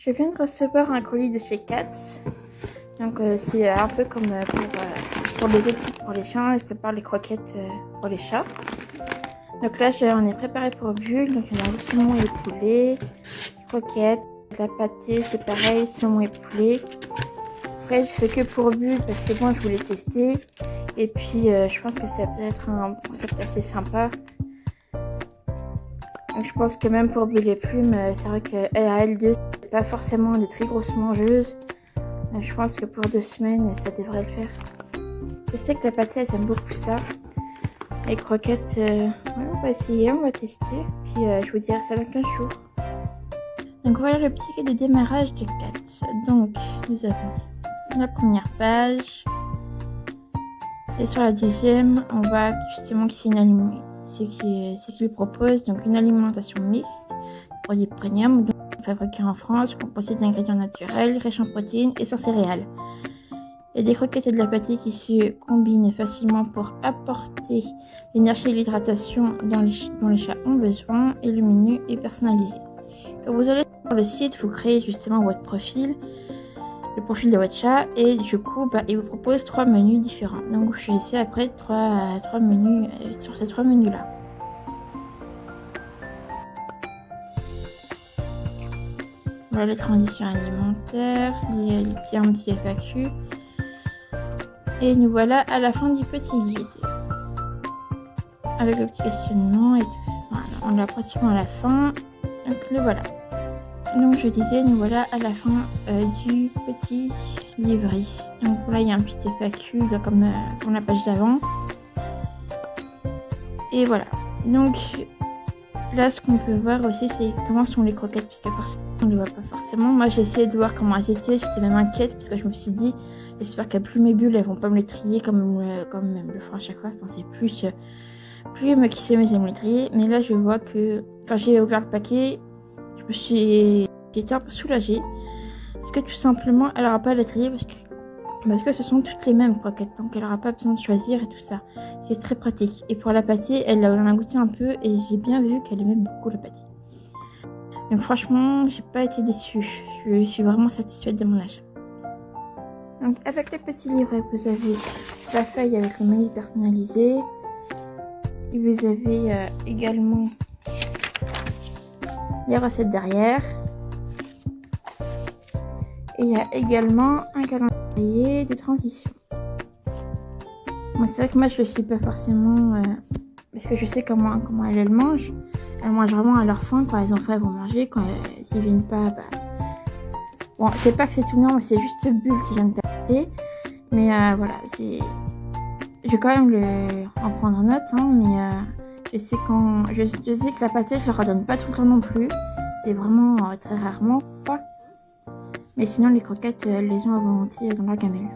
Je viens de recevoir un colis de chez Katz. Donc c'est un peu comme pour les autres sites pour les chiens. Ils préparent les croquettes pour les chats. Donc là on est préparé pour Bulle. Donc il y a le saumon et poulet, croquettes, la pâtée, c'est pareil, saumon et poulet. Après je fais que pour Bulle parce que moi je voulais tester. Et puis je pense que ça peut être un concept assez sympa. Donc je pense que même pour Bulle et Plume, c'est vrai qu'à L2 c'est pas forcément des très grosses mangeuses. Je pense que pour 2 semaines ça devrait le faire. Je sais que la pâtée elle aime beaucoup ça. Les croquettes, ouais, on va essayer, on va tester. Puis je vous dirai ça dans 15 jours. Donc voilà le petit guide de démarrage de Katz. Donc nous avons la première page. Et sur la 10e, on voit justement que c'est une alimentation. C'est qu'il propose donc une alimentation mixte, produit premium, donc fabriqué en France, composé d'ingrédients naturels, riches en protéines et sans céréales. Et des croquettes et de la pâtée qui se combinent facilement pour apporter l'énergie et l'hydratation dont les chats ont besoin, et le menu est personnalisé. Quand vous allez sur le site, vous créez justement votre profil, le profil de votre chat, et du coup il vous propose 3 menus différents. Donc vous choisissez après 3 menus sur ces 3 menus là. Voilà les transitions alimentaires, il y a un petit FAQ. Et nous voilà à la fin du petit guide. Avec le petit questionnement et tout. Voilà, on l'a pratiquement à la fin. Donc le voilà. Donc je disais, nous voilà à la fin du petit livret. Donc là il y a un petit FAQ là, comme la page d'avant. Et voilà. Donc là ce qu'on peut voir aussi c'est comment sont les croquettes, puisque forcément on ne le voit pas forcément. Moi j'ai essayé de voir comment elles étaient, j'étais même inquiète parce que je me suis dit j'espère qu'à Plume et Bulle elles vont pas me les trier comme elles me le font à chaque fois. Enfin, c'est plus Plume qui sait me les trier. Mais là je vois que quand j'ai ouvert le paquet, j'étais un peu soulagée. Parce que tout simplement elle aura pas à les trier parce que ce sont toutes les mêmes croquettes. Donc elle aura pas besoin de choisir et tout ça. C'est très pratique. Et pour la pâtée, elle en a goûté un peu et j'ai bien vu qu'elle aimait beaucoup la pâtée. Donc franchement, j'ai pas été déçue. Je suis vraiment satisfaite de mon achat. Donc avec le petit livret, vous avez la feuille avec le menu personnalisé. Et vous avez également les recettes derrière. Et il y a également un calendrier de transition. Moi, c'est vrai que moi je ne suis pas forcément parce que je sais comment elles mangent. Elles mangent vraiment à leur faim. Quand elles ont faim, elles vont manger. Quand s'ils viennent pas, bon, c'est pas que c'est tout non, mais c'est juste Bulle qui vient de passer. Mais voilà, je vais quand même en prendre note, hein, mais je sais que la pâtée, je leur donne pas tout le temps non plus. C'est vraiment très rarement, quoi. Mais sinon, les croquettes, elles les ont à volonté dans la gamelle.